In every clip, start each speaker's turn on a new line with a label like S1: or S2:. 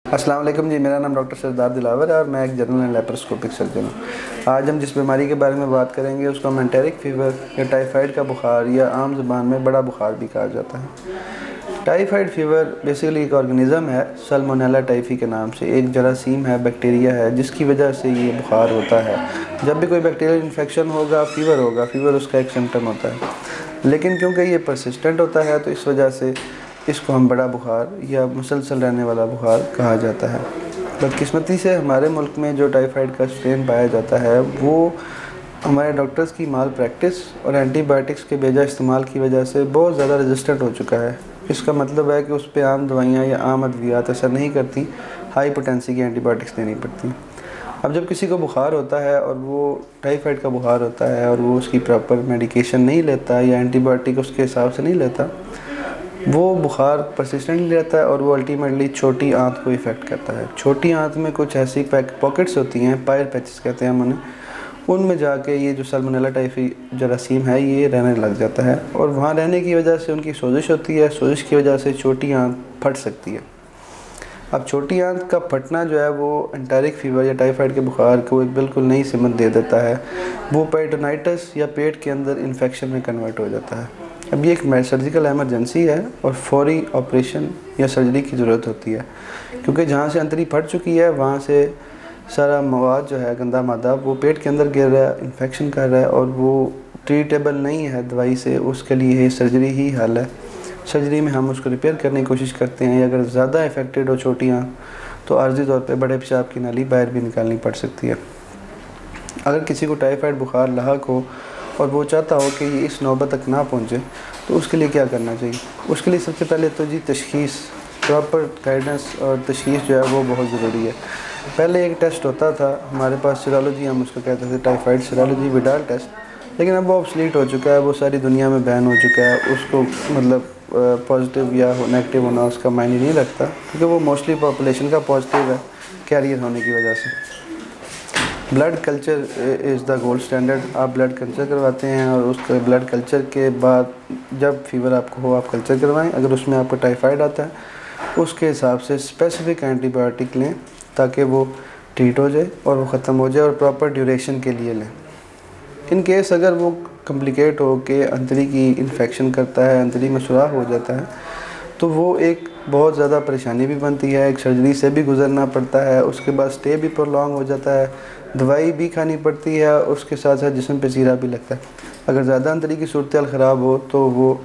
S1: अस्सलाम वालेकुम जी, मेरा नाम डॉक्टर सरदार दिलावर है और मैं एक जनरल एंड लैप्रोस्कोपिक सर्जन हूँ। आज हम जिस बीमारी के बारे में बात करेंगे उसको हम एंटेरिक फ़ीवर या टाइफाइड का बुखार या आम ज़ुबान में बड़ा बुखार भी कहा जाता है। टाइफाइड फ़ीवर बेसिकली एक ऑर्गेनिज़म है, सल्मोनेला टाइफी के नाम से। एक जरासीम है, बैक्टीरिया है, जिसकी वजह से ये बुखार होता है। जब भी कोई बैक्टीरियल इन्फेक्शन होगा, फ़ीवर उसका एक सिम्टम होता है। लेकिन क्योंकि ये परसिस्टेंट होता है तो इस वजह से इसको हम बड़ा बुखार या मुसलसल रहने वाला बुखार कहा जाता है। बदकिस्मती से हमारे मुल्क में जो टाइफाइड का स्ट्रेन पाया जाता है वो हमारे डॉक्टर्स की माल प्रैक्टिस और एंटीबायोटिक्स के बेजा इस्तेमाल की वजह से बहुत ज़्यादा रेजिस्टेंट हो चुका है। इसका मतलब है कि उस पर आम दवाइयाँ या आम अद्वियात असर नहीं करती, हाई पोटेंसी की एंटीबायोटिक्स देनी पड़ती। अब जब किसी को बुखार होता है और वो टाइफाइड का बुखार होता है और वो उसकी प्रॉपर मेडिकेशन नहीं लेता या एंटीबायोटिक उसके हिसाब से नहीं लेता, वो बुखार परसिस्टेंटली रहता है और वो अल्टीमेटली छोटी आंत को इफ़ेक्ट करता है। छोटी आंत में कुछ ऐसी पॉकेट्स होती हैं, पायर पैचेस कहते हैं हम उन्हें, उनमें जाके ये जो सल्मोनेला टाइफी जरासीम है ये रहने लग जाता है और वहाँ रहने की वजह से उनकी सोजिश होती है। सोजिश की वजह से छोटी आंत फट सकती है। अब छोटी आंत का फटना जो है वो एंटेरिक फ़ीवर या टाइफाइड के बुखार को एक बिल्कुल नई सिमत दे देता है। वो पेरिटोनाइटिस या पेट के अंदर इन्फेक्शन में कन्वर्ट हो जाता है। अब ये एक सर्जिकल एमरजेंसी है और फौरी ऑपरेशन या सर्जरी की ज़रूरत होती है, क्योंकि जहाँ से अंतरी फट चुकी है वहाँ से सारा मवाद जो है, गंदा मादा, वो पेट के अंदर गिर रहा है, इन्फेक्शन कर रहा है और वो ट्रीटेबल नहीं है दवाई से। उसके लिए सर्जरी ही हल है। सर्जरी में हम उसको रिपेयर करने की कोशिश करते हैं। अगर ज़्यादा इफ़ेक्टेड हो छोटियाँ तो आर्जी तौर पे बड़े पेशाब की नाली बाहर भी निकालनी पड़ सकती है। अगर किसी को टाइफाइड बुखार लाहक हो और वो चाहता हो कि ये इस नौबत तक ना पहुँचे तो उसके लिए क्या करना चाहिए? उसके लिए सबसे पहले तो जी तशख़ीस, प्रॉपर गाइडेंस और तशख़ीस जो है वो बहुत ज़रूरी है। पहले एक टेस्ट होता था हमारे पास, सीरोलॉजी हम उसको कहते थे, टाइफाइड सीरोलॉजी विडाल टेस्ट, लेकिन अब वो ऑब्सलीट हो चुका है, वो सारी दुनिया में बैन हो चुका है। उसको मतलब पॉजिटिव या नेगेटिव होना उसका मायने नहीं रखता, क्योंकि वो मोस्टली पॉपुलेशन का पॉजिटिव है कैरियर होने की वजह से। Blood culture is the gold standard. आप ब्लड कल्चर करवाते हैं और उसके ब्लड कल्चर के बाद जब फीवर आपको हो आप कल्चर करवाएं। अगर उसमें आपको टाइफाइड आता है उसके हिसाब से स्पेसिफिक एंटीबायोटिक लें ताकि वो ट्रीट हो जाए और वो ख़त्म हो जाए और प्रॉपर ड्यूरेशन के लिए लें। इन केस अगर वो कम्प्लिकेट हो के अंतरी की इन्फेक्शन करता है, अंतरी में सुराख हो जाता है, तो वो एक बहुत ज़्यादा परेशानी भी बनती है। एक सर्जरी से भी गुजरना पड़ता है, उसके बाद स्टे भी प्रोलॉन्ग हो जाता है, दवाई भी खानी पड़ती है, उसके साथ साथ जिस्म पे चीरा भी लगता है। अगर ज़्यादा अंतरी की सूरत हाल ख़राब हो तो वो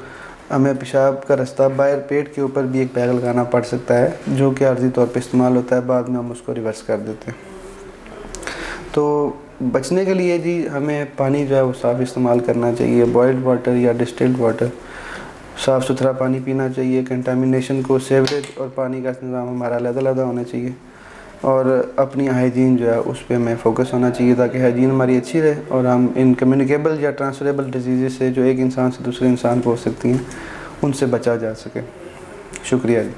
S1: हमें पेशाब का रास्ता बाहर पेट के ऊपर भी एक बैग लगाना पड़ सकता है, जो कि आर्जी तौर पे इस्तेमाल होता है। बाद में हम उसको रिवर्स कर देते हैं। तो बचने के लिए जी हमें पानी जो है वो साफ़ इस्तेमाल करना चाहिए। बॉइल्ड वाटर या डिस्टिल्ड वाटर, साफ़ सुथरा पानी पीना चाहिए। कंटामिनेशन को, सेवरेज और पानी का निज़ाम हमारा अलग-अलग होना चाहिए और अपनी हाइजीन जो है उस पर हमें फ़ोकस होना चाहिए ताकि हाइजीन हमारी अच्छी रहे और हम इन कम्युनिकेबल या ट्रांसफरेबल डिजीज़ से जो एक इंसान से दूसरे इंसान को हो सकती हैं उनसे बचा जा सके। शुक्रिया जी।